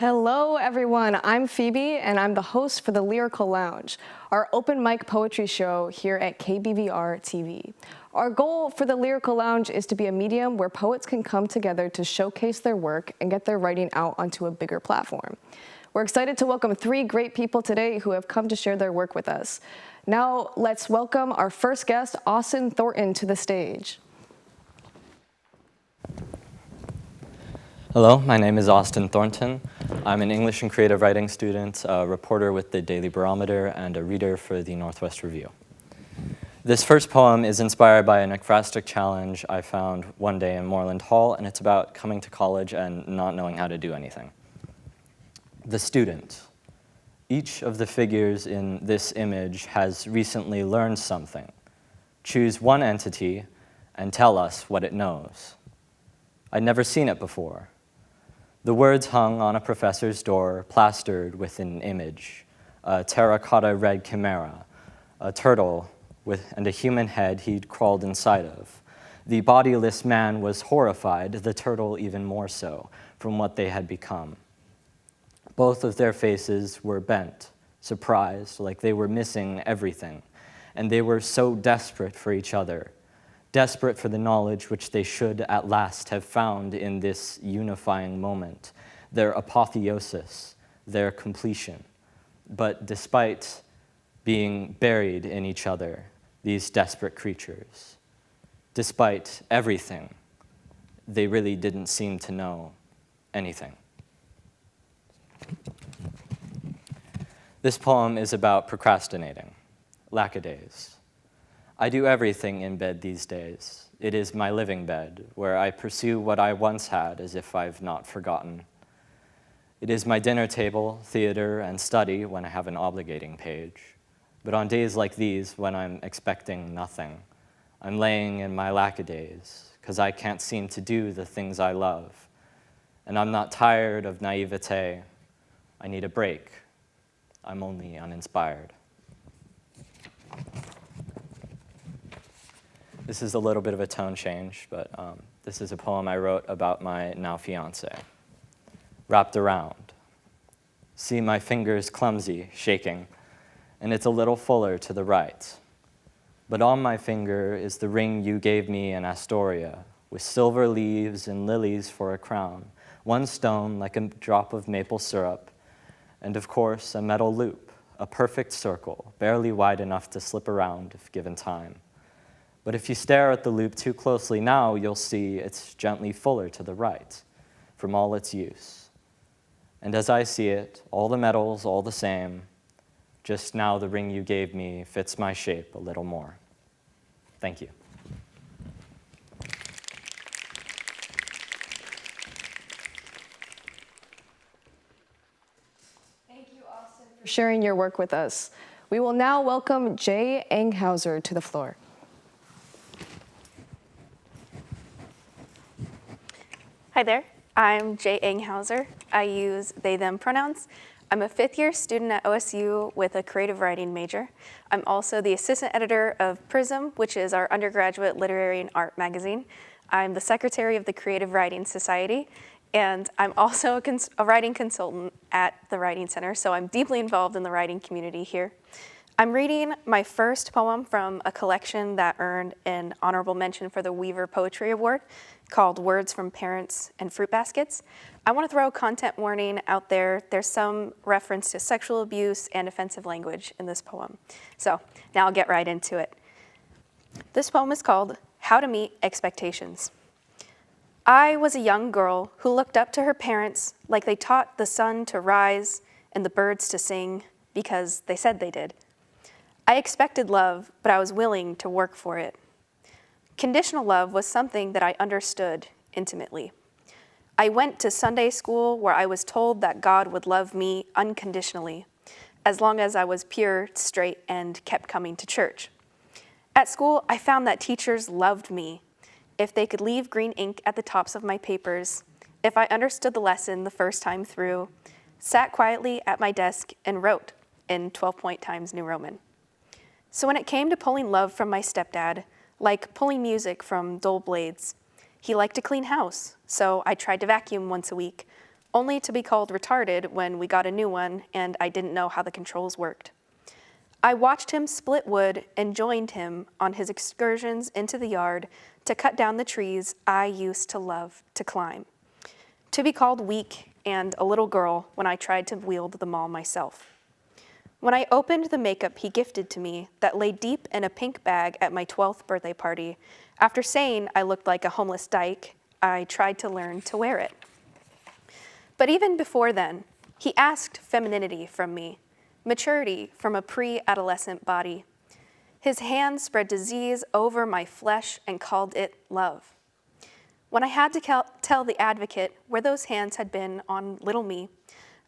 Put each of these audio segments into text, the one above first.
Hello, everyone. I'm Phoebe, and I'm the host for the Lyrical Lounge, our open mic poetry show here at KBVR TV. Our goal for the Lyrical Lounge is to be a medium where poets can come together to showcase their work and get their writing out onto a bigger platform. We're excited to welcome three great people today who have come to share their work with us. Now, let's welcome our first guest, Austin Thornton, to the stage. Hello, my name is Austin Thornton. I'm an English and creative writing student, a reporter with the Daily Barometer, and a reader for the Northwest Review. This first poem is inspired by an ekphrastic challenge I found one day in Moreland Hall, and it's about coming to college and not knowing how to do anything. The student. Each of the figures in this image has recently learned something. Choose one entity and tell us what it knows. I'd never seen it before. The words hung on a professor's door, plastered with an image, a terracotta red chimera, a turtle and a human head he'd crawled inside of. The bodiless man was horrified, the turtle even more so, from what they had become. Both of their faces were bent, surprised, like they were missing everything, and they were so desperate for each other, desperate for the knowledge which they should at last have found in this unifying moment, their apotheosis, their completion. But despite being buried in each other, these desperate creatures, despite everything, they really didn't seem to know anything. This poem is about procrastinating, Lackidaise. I do everything in bed these days. It is my living bed, where I pursue what I once had as if I've not forgotten. It is my dinner table, theater, and study when I have an obligating page. But on days like these, when I'm expecting nothing, I'm laying in my Lackidaise, because I can't seem to do the things I love. And I'm not tired of naivete. I need a break. I'm only uninspired. This is a little bit of a tone change, but this is a poem I wrote about my now fiance. Wrapped around. See my fingers clumsy, shaking, and it's a little fuller to the right. But on my finger is the ring you gave me in Astoria, with silver leaves and lilies for a crown, one stone like a drop of maple syrup, and of course a metal loop, a perfect circle, barely wide enough to slip around if given time. But if you stare at the loop too closely now, you'll see it's gently fuller to the right from all its use. And as I see it, all the metal's all the same. Just now the ring you gave me fits my shape a little more. Thank you. Thank you, Austin, for sharing your work with us. We will now welcome Jay Enghauser to the floor. Hi there, I'm Jay Enghauser. I use they, them pronouns. I'm a fifth-year student at OSU with a creative writing major. I'm also the assistant editor of Prism, which is our undergraduate literary and art magazine. I'm the secretary of the Creative Writing Society, and I'm also a writing consultant at the Writing Center, so I'm deeply involved in the writing community here. I'm reading my first poem from a collection that earned an honorable mention for the Weaver Poetry Award called Words from Parents and Fruit Baskets. I want to throw a content warning out there. There's some reference to sexual abuse and offensive language in this poem. So now I'll get right into it. This poem is called How to Meet Expectations. I was a young girl who looked up to her parents like they taught the sun to rise and the birds to sing because they said they did. I expected love, but I was willing to work for it. Conditional love was something that I understood intimately. I went to Sunday school where I was told that God would love me unconditionally, as long as I was pure, straight, and kept coming to church. At school, I found that teachers loved me if they could leave green ink at the tops of my papers, if I understood the lesson the first time through, sat quietly at my desk, and wrote in 12-point Times New Roman. So when it came to pulling love from my stepdad, like pulling music from dull blades, he liked to clean house, so I tried to vacuum once a week, only to be called retarded when we got a new one and I didn't know how the controls worked. I watched him split wood and joined him on his excursions into the yard to cut down the trees I used to love to climb. To be called weak and a little girl when I tried to wield them all myself. When I opened the makeup he gifted to me that lay deep in a pink bag at my 12th birthday party, after saying I looked like a homeless dyke, I tried to learn to wear it. But even before then, he asked femininity from me, maturity from a pre-adolescent body. His hand spread disease over my flesh and called it love. When I had to tell the advocate where those hands had been on little me,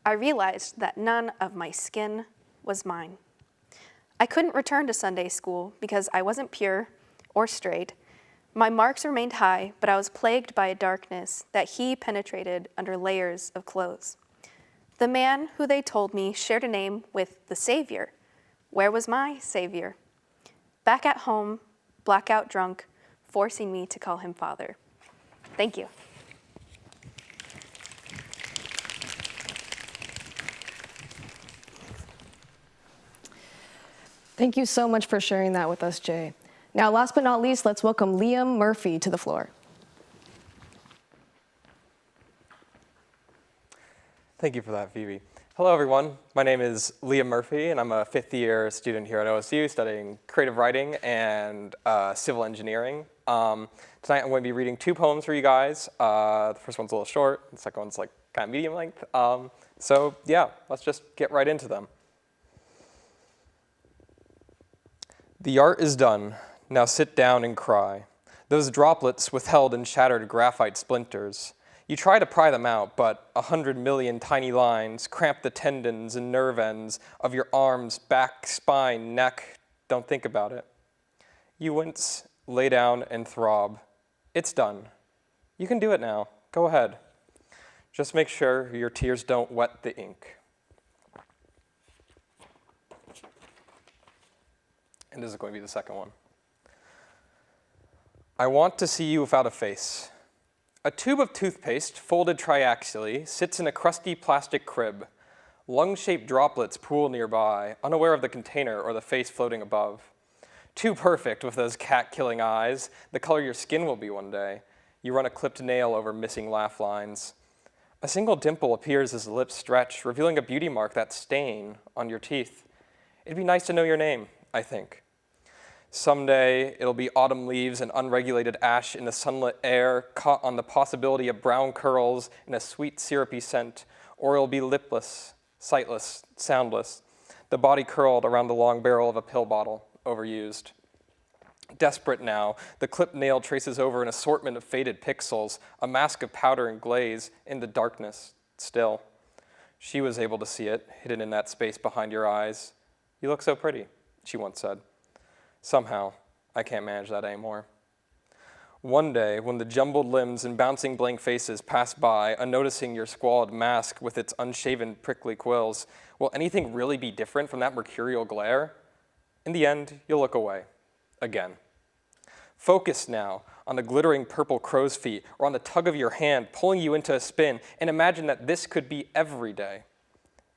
I realized that none of my skin was mine. I couldn't return to Sunday school because I wasn't pure or straight. My marks remained high, but I was plagued by a darkness that he penetrated under layers of clothes. The man who they told me shared a name with the Savior. Where was my Savior? Back at home, blackout drunk, forcing me to call him Father. Thank you. Thank you so much for sharing that with us, Jay. Now, last but not least, let's welcome Liam Murphy to the floor. Thank you for that, Phoebe. Hello, everyone. My name is Liam Murphy, and I'm a fifth-year student here at OSU studying creative writing and civil engineering. Tonight, I'm going to be reading two poems for you guys. The first one's a little short. The second one's like kind of medium length. So yeah, let's just get right into them. The art is done. Now sit down and cry. Those droplets withheld in shattered graphite splinters. You try to pry them out, but 100 million tiny lines cramp the tendons and nerve ends of your arms, back, spine, neck. Don't think about it. You wince, lay down, and throb. It's done. You can do it now. Go ahead. Just make sure your tears don't wet the ink. And this is going to be the second one. I want to see you without a face. A tube of toothpaste, folded triaxially, sits in a crusty plastic crib. Lung-shaped droplets pool nearby, unaware of the container or the face floating above. Too perfect with those cat-killing eyes, the color your skin will be one day. You run a clipped nail over missing laugh lines. A single dimple appears as the lips stretch, revealing a beauty mark, that stain on your teeth. It'd be nice to know your name, I think. Someday, it'll be autumn leaves and unregulated ash in the sunlit air, caught on the possibility of brown curls in a sweet syrupy scent, or it'll be lipless, sightless, soundless, the body curled around the long barrel of a pill bottle, overused. Desperate now, the clipped nail traces over an assortment of faded pixels, a mask of powder and glaze in the darkness, still. She was able to see it, hidden in that space behind your eyes. You look so pretty, she once said. Somehow, I can't manage that anymore. One day, when the jumbled limbs and bouncing blank faces pass by, unnoticing your squalid mask with its unshaven prickly quills, will anything really be different from that mercurial glare? In the end, you'll look away. Again. Focus now on the glittering purple crow's feet or on the tug of your hand pulling you into a spin, and imagine that this could be every day.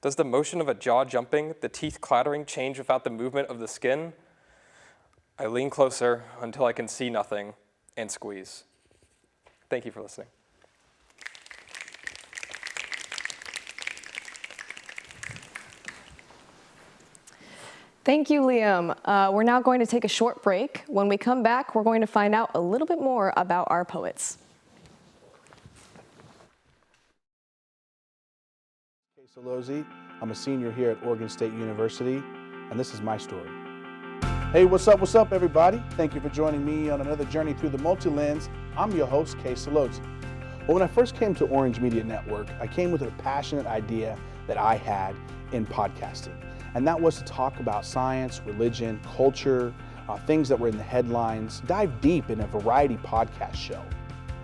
Does the motion of a jaw jumping, the teeth clattering change without the movement of the skin? I lean closer until I can see nothing and squeeze. Thank you for listening. Thank you, Liam. We're now going to take a short break. When we come back, we're going to find out a little bit more about our poets. Castillo. I'm a senior here at Oregon State University, and this is my story. Hey, what's up, everybody? Thank you for joining me on another journey through the multi-lens. I'm your host, Castillo. Well, when I first came to Orange Media Network, I came with a passionate idea that I had in podcasting, and that was to talk about science, religion, culture, things that were in the headlines, dive deep in a variety podcast show.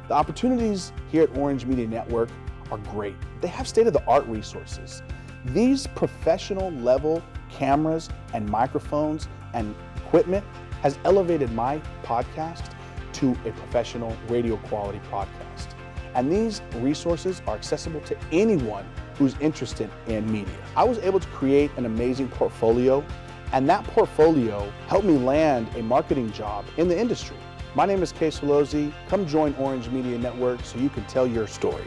The opportunities here at Orange Media Network are great. They have state-of-the-art resources. These professional level cameras and microphones and equipment has elevated my podcast to a professional radio quality podcast. And these resources are accessible to anyone who's interested in media. I was able to create an amazing portfolio, and that portfolio helped me land a marketing job in the industry. My name is Castillo. Come join Orange Media Network so you can tell your story.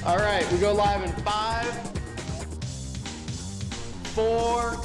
All right, we go live in 5, 4,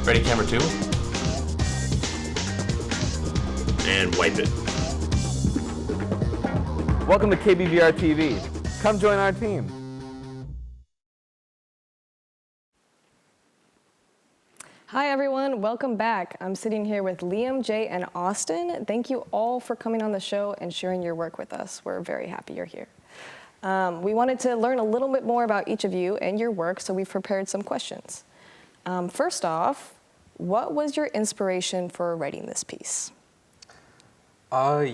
Ready, camera 2. And wipe it. Welcome to KBVR TV. Come join our team. Hi everyone, welcome back. I'm sitting here with Liam, Jay, and Austin. Thank you all for coming on the show and sharing your work with us. We're very happy you're here. We wanted to learn a little bit more about each of you and your work, so we've prepared some questions. First off, what was your inspiration for writing this piece? So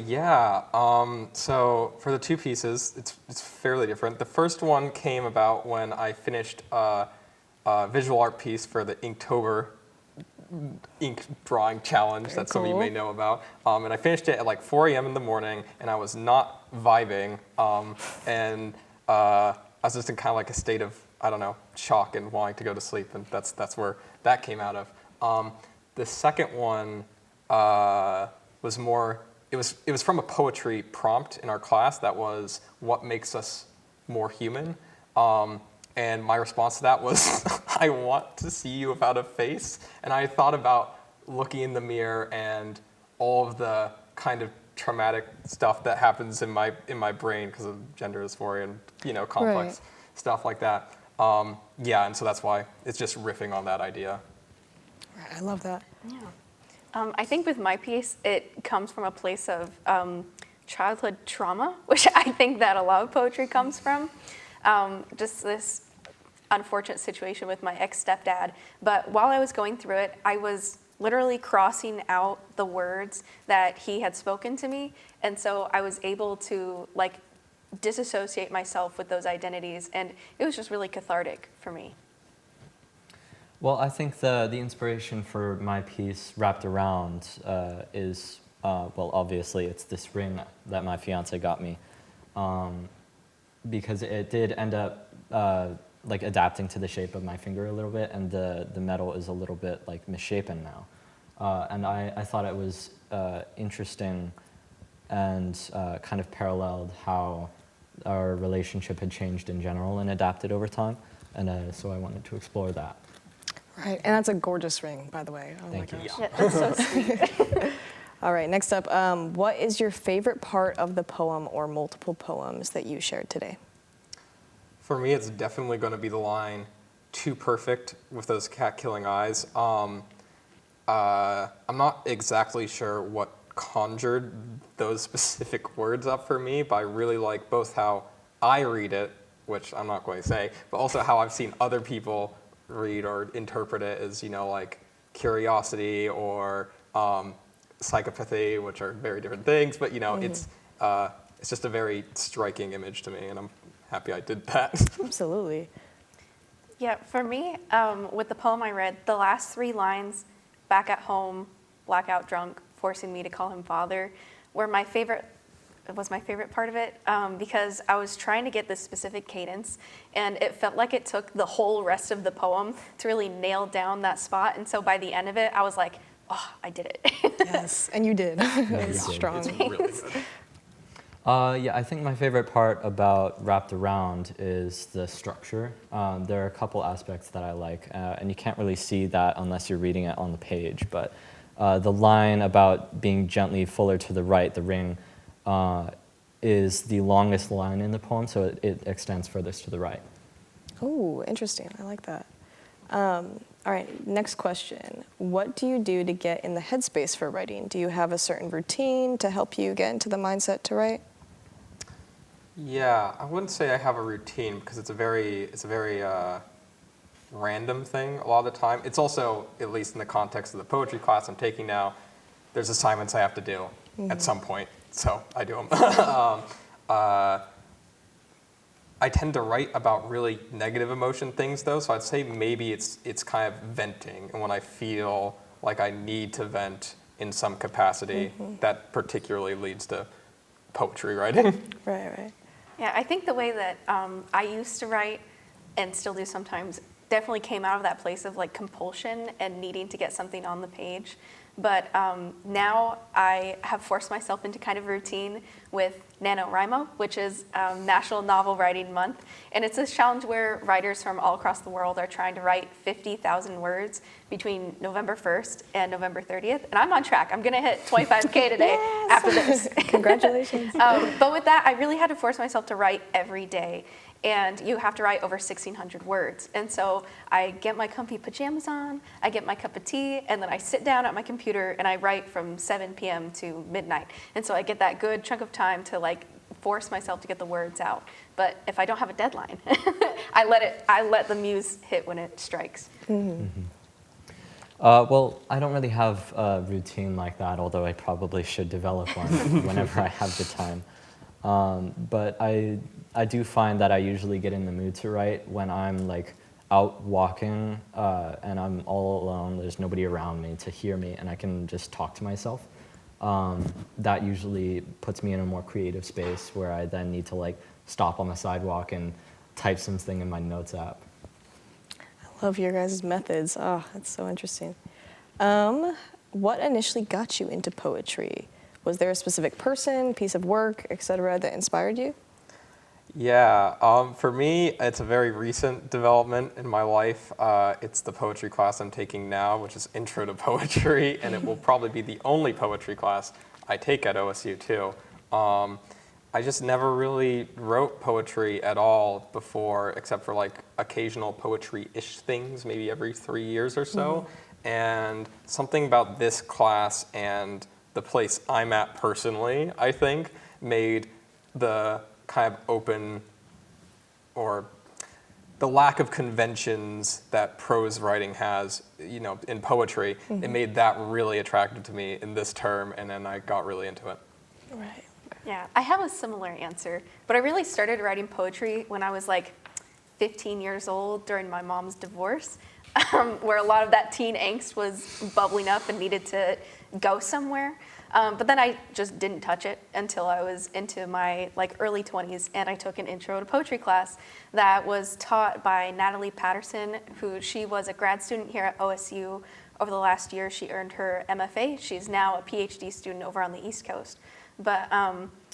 for the two pieces, it's fairly different. The first one came about when I finished a visual art piece for the Inktober ink drawing challenge that some of you may know about. And I finished it at like 4 a.m. in the morning, and I was not vibing. And I was just in kind of like a state of, I don't know, shock and wanting to go to sleep, and that's where that came out of. The second one was more, it was from a poetry prompt in our class that was, what makes us more human? And my response to that was, I want to see you without a face. And I thought about looking in the mirror and all of the kind of traumatic stuff that happens in my brain because of gender dysphoria and complex stuff like that. And so that's why it's just riffing on that idea. Right, I love that. Yeah. I think with my piece, it comes from a place of childhood trauma, which I think that a lot of poetry comes from. Just this unfortunate situation with my ex-stepdad. But while I was going through it, I was literally crossing out the words that he had spoken to me. And so I was able to disassociate myself with those identities. And it was just really cathartic for me. Well, I think the inspiration for my piece wrapped around is, well, obviously it's this ring that my fiance got me, because it did end up adapting to the shape of my finger a little bit, and the metal is a little bit misshapen now. And I thought it was interesting and kind of paralleled how our relationship had changed in general and adapted over time, and so I wanted to explore that. Right, and that's a gorgeous ring, by the way. Oh Thank my you. gosh. Yeah, that's so sweet. All right, next up, what is your favorite part of the poem or multiple poems that you shared today? For me, it's definitely going to be the line, "Too perfect" with those cat-killing eyes. I'm not exactly sure what conjured those specific words up for me, but I really like both how I read it, which I'm not going to say, but also how I've seen other people read or interpret it as, like curiosity or psychopathy, which are very different things, but it's just a very striking image to me, and I'm happy I did that. Absolutely. Yeah, for me, with the poem I read, the last 3 lines, back at home, blackout drunk, forcing me to call him father, was my favorite part of it, because I was trying to get this specific cadence, and it felt like it took the whole rest of the poem to really nail down that spot, and so by the end of it, I was like, oh, I did it. Yes, and you did. It was strong. It's really good. Yeah, I think my favorite part about Wrapped Around is the structure. There are a couple aspects that I like, and you can't really see that unless you're reading it on the page, but the line about being gently fuller to the right, the ring, is the longest line in the poem, so it extends furthest to the right. Oh, interesting. I like that. All right, next question. What do you do to get in the headspace for writing? Do you have a certain routine to help you get into the mindset to write? Yeah, I wouldn't say I have a routine because it's a very random thing a lot of the time. It's also, at least in the context of the poetry class I'm taking now, there's assignments I have to do at some point, so I do them. I tend to write about really negative emotion things though, so I'd say maybe it's kind of venting, and when I feel like I need to vent in some capacity, that particularly leads to poetry writing. Right. Yeah, I think the way that I used to write, and still do sometimes, definitely came out of that place of like compulsion and needing to get something on the page. But now I have forced myself into kind of a routine with NaNoWriMo, which is National Novel Writing Month. And it's this challenge where writers from all across the world are trying to write 50,000 words between November 1st and November 30th. And I'm on track. I'm going to hit 25K today after this. Congratulations. But with that, I really had to force myself to write every day. And you have to write over 1,600 words. And so I get my comfy pajamas on, I get my cup of tea, and then I sit down at my computer and I write from 7 p.m. to midnight. And so I get that good chunk of time to like force myself to get the words out. But if I don't have a deadline, I let the muse hit when it strikes. Well, I don't really have a routine like that, although I probably should develop one whenever I have the time. But I do find that I usually get in the mood to write when I'm like out walking and I'm all alone. There's nobody around me to hear me, and I can just talk to myself. That usually puts me in a more creative space where I then need to like stop on the sidewalk and type something in my notes app. I love your guys' methods. Oh, that's so interesting. What initially got you into poetry? Was there a specific person, piece of work, etc., that inspired you? Yeah, for me, it's a very recent development in my life. It's the poetry class I'm taking now, which is Intro to Poetry, and it will probably be the only poetry class I take at OSU too. I just never really wrote poetry at all before, except for like occasional poetry-ish things, maybe every 3 years or so. And something about this class and the place I'm at personally, I think, made the kind of open, or the lack of conventions that prose writing has, in poetry, it made that really attractive to me in this term, and then I got really into it. Right. Yeah, I have a similar answer, but I really started writing poetry when I was like 15 years old during my mom's divorce, where a lot of that teen angst was bubbling up and needed to go somewhere. But then I just didn't touch it until I was into my early 20s, and I took an intro to poetry class that was taught by Natalie Patterson, she was a grad student here at OSU. Over the last year, she earned her MFA. She's now a PhD student over on the East Coast. But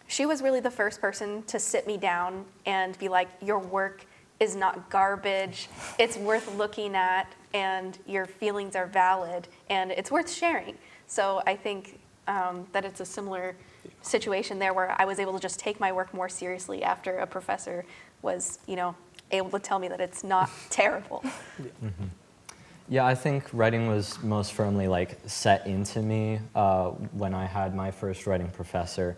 she was really the first person to sit me down and be like, your work is not garbage, it's worth looking at, and your feelings are valid, and it's worth sharing. So I think that it's a similar situation there where I was able to just take my work more seriously after a professor was, able to tell me that it's not terrible. Yeah, I think writing was most firmly like set into me when I had my first writing professor,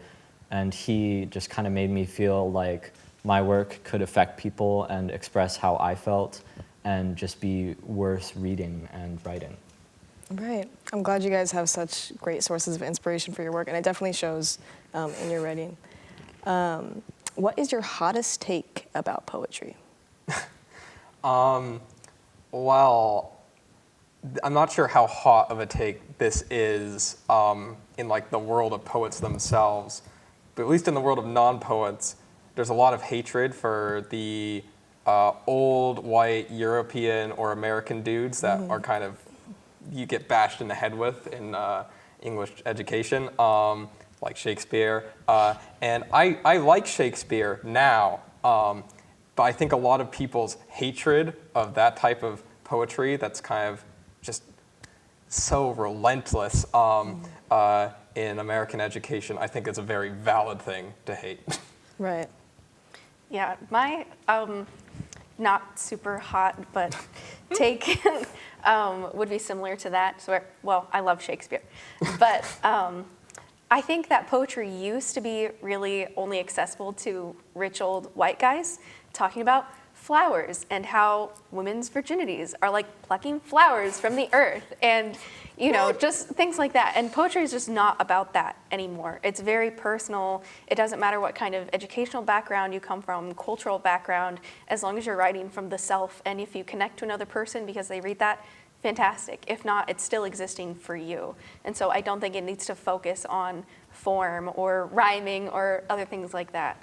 and he just kind of made me feel like my work could affect people and express how I felt and just be worth reading and writing. Right. I'm glad you guys have such great sources of inspiration for your work, and it definitely shows in your writing. What is your hottest take about poetry? Well, I'm not sure how hot of a take this is in like the world of poets themselves, but at least in the world of non-poets, there's a lot of hatred for the old white European or American dudes that are kind of, you get bashed in the head with in English education, like Shakespeare. And I like Shakespeare now, but I think a lot of people's hatred of that type of poetry that's kind of just so relentless in American education, I think it's a very valid thing to hate. Right. Yeah, my not super hot, but take would be similar to that. So, well, I love Shakespeare, but I think that poetry used to be really only accessible to rich old white guys talking about flowers and how women's virginities are like plucking flowers from the earth and, you know, just things like that. And poetry is just not about that anymore. It's very personal. It doesn't matter what kind of educational background you come from, cultural background, as long as you're writing from the self. And if you connect to another person because they read that, fantastic. If not, it's still existing for you. And so I don't think it needs to focus on form or rhyming or other things like that.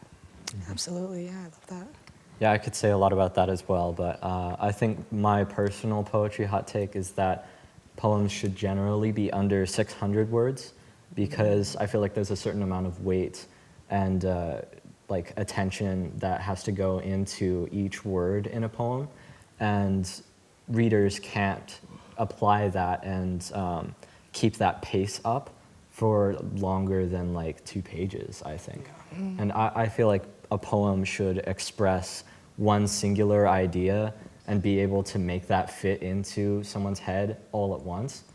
Absolutely, yeah, I love that. Yeah, I could say a lot about that as well, but I think my personal poetry hot take is that poems should generally be under 600 words because I feel like there's a certain amount of weight and like attention that has to go into each word in a poem, and readers can't apply that and keep that pace up for longer than like 2 pages, I think. And I feel like a poem should express one singular idea and be able to make that fit into someone's head all at once.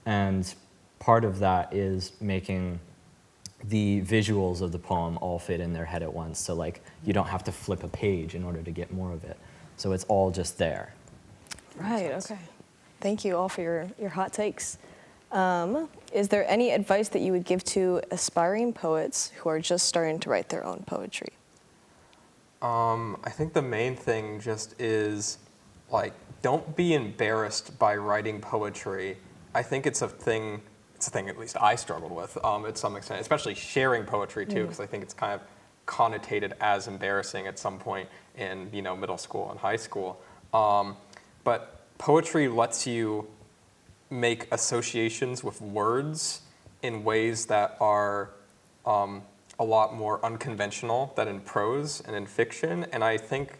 And part of that is making the visuals of the poem all fit in their head at once. So like you don't have to flip a page in order to get more of it. So it's all just there. Right, okay. Thank you all for your hot takes. Is there any advice that you would give to aspiring poets who are just starting to write their own poetry? I think the main thing just is, like, don't be embarrassed by writing poetry. I think it's a thing at least I struggled with at some extent, especially sharing poetry too, because I think it's kind of connotated as embarrassing at some point in, you know, middle school and high school. But poetry lets you make associations with words in ways that are a lot more unconventional than in prose and in fiction. And I think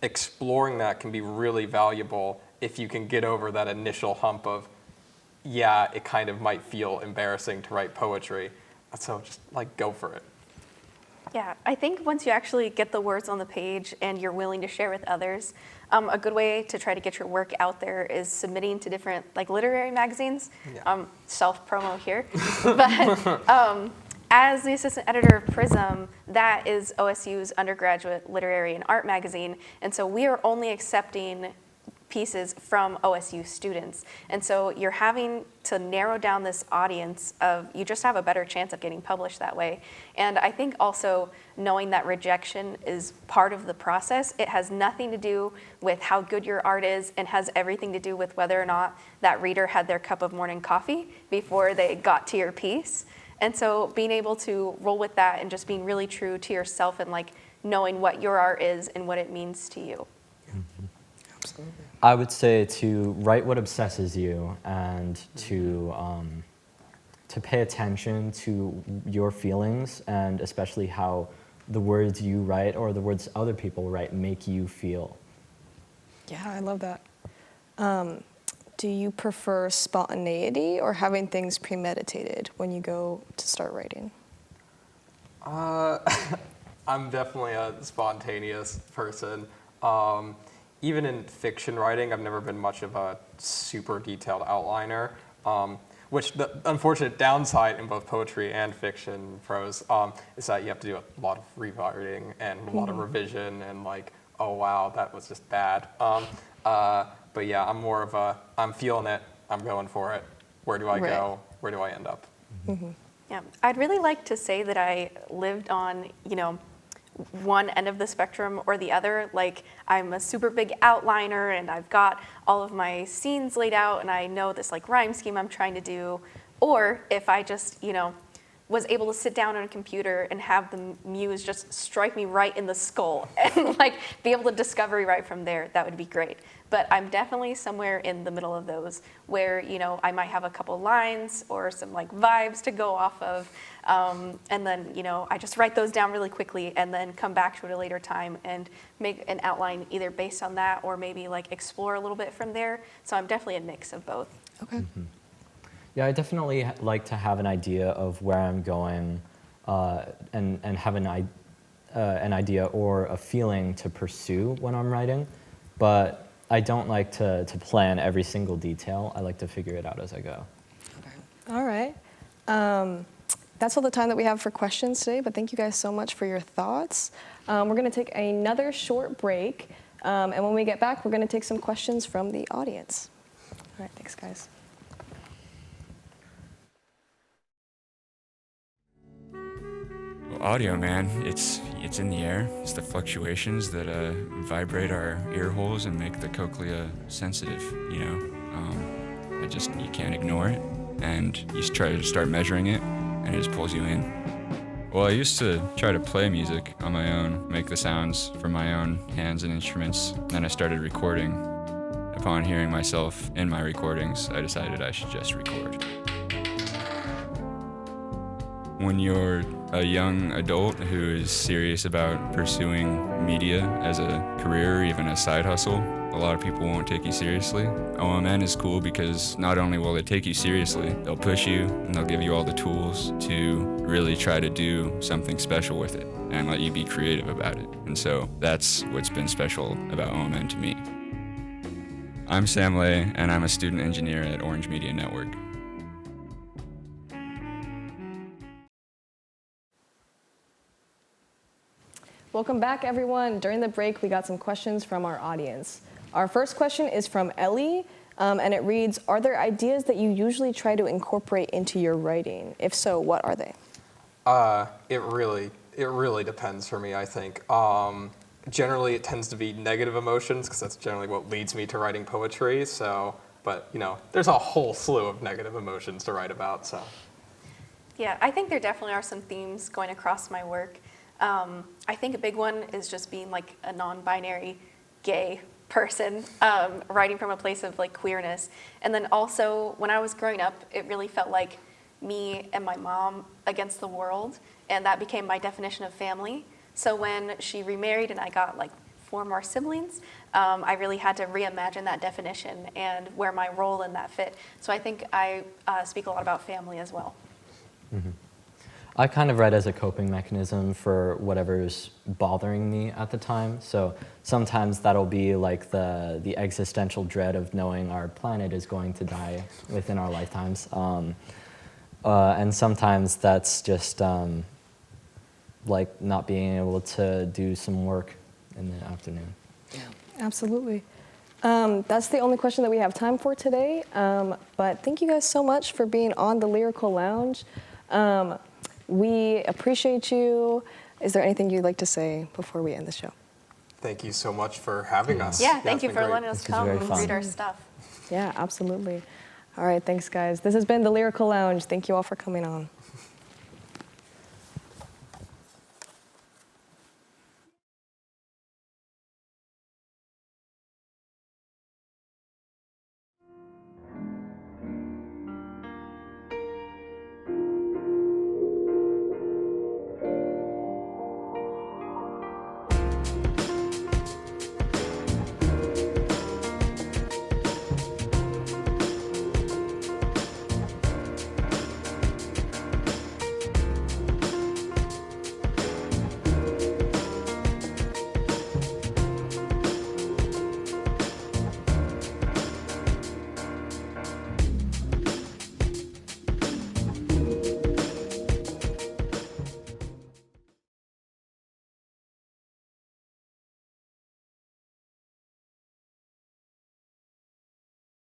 exploring that can be really valuable if you can get over that initial hump of, yeah, it kind of might feel embarrassing to write poetry. So just like go for it. Yeah, I think once you actually get the words on the page and you're willing to share with others, a good way to try to get your work out there is submitting to different like literary magazines. Yeah. Self-promo here. But as the assistant editor of Prism, that is OSU's undergraduate literary and art magazine. And so we are only accepting pieces from OSU students. And so you're having to narrow down this audience of, you just have a better chance of getting published that way. And I think also knowing that rejection is part of the process. It has nothing to do with how good your art is and has everything to do with whether or not that reader had their cup of morning coffee before they got to your piece. And so being able to roll with that and just being really true to yourself and like knowing what your art is and what it means to you. Absolutely. I would say to write what obsesses you and to pay attention to your feelings and especially how the words you write or the words other people write make you feel. Yeah, I love that. Do you prefer spontaneity or having things premeditated when you go to start writing? I'm definitely a spontaneous person. even in fiction writing, I've never been much of a super detailed outliner, which the unfortunate downside in both poetry and fiction prose is that you have to do a lot of rewriting and a lot of revision and like, oh wow, that was just bad. But yeah, I'm more of a, I'm feeling it, I'm going for it. Where do I go? Where do I end up? Yeah, I'd really like to say that I lived on, one end of the spectrum or the other. Like, I'm a super big outliner and I've got all of my scenes laid out and I know this like rhyme scheme I'm trying to do. Or if I just, was able to sit down on a computer and have the muse just strike me right in the skull and like be able to discovery right from there, that would be great. But I'm definitely somewhere in the middle of those where, I might have a couple lines or some like vibes to go off of. And then, I just write those down really quickly and then come back to it at a later time and make an outline either based on that or maybe like explore a little bit from there. So I'm definitely a mix of both. Okay. Yeah, I definitely like to have an idea of where I'm going and have an idea or a feeling to pursue when I'm writing, but I don't like to plan every single detail. I like to figure it out as I go. Okay. All right. That's all the time that we have for questions today, but thank you guys so much for your thoughts. We're going to take another short break, and when we get back, we're going to take some questions from the audience. All right, thanks, guys. Audio, man, it's in the air. It's the fluctuations that vibrate our ear holes and make the cochlea sensitive, you can't ignore it, and you try to start measuring it, and it just pulls you in. Well, I used to try to play music on my own, make the sounds from my own hands and instruments. Then I started recording. Upon hearing myself in my recordings, I decided I should just record. When you're a young adult who is serious about pursuing media as a career or even a side hustle, a lot of people won't take you seriously. OMN is cool because not only will they take you seriously, they'll push you and they'll give you all the tools to really try to do something special with it and let you be creative about it. And so that's what's been special about OMN to me. I'm Sam Lay, and I'm a student engineer at Orange Media Network. Welcome back, everyone. During the break, we got some questions from our audience. Our first question is from Ellie, and it reads, are there ideas that you usually try to incorporate into your writing? If so, what are they? It really depends for me, I think. Generally, it tends to be negative emotions, because that's generally what leads me to writing poetry, but there's a whole slew of negative emotions to write about, so. Yeah, I think there definitely are some themes going across my work. I think a big one is just being like a non-binary gay person, writing from a place of like queerness. And then also when I was growing up, it really felt like me and my mom against the world, and that became my definition of family. So when she remarried and I got like 4 more siblings, I really had to reimagine that definition and where my role in that fit. So I think I speak a lot about family as well. Mm-hmm. I kind of write as a coping mechanism for whatever's bothering me at the time. So sometimes that'll be like the existential dread of knowing our planet is going to die within our lifetimes. And sometimes that's just like not being able to do some work in the afternoon. Yeah, absolutely. That's the only question that we have time for today. But thank you guys so much for being on the Lyrical Lounge. We appreciate you. Is there anything you'd like to say before we end the show? Thank you so much for having us. Yeah, thank you for great. letting us come and read our stuff. Yeah, absolutely. All right, thanks, guys. This has been the Lyrical Lounge. Thank you all for coming on.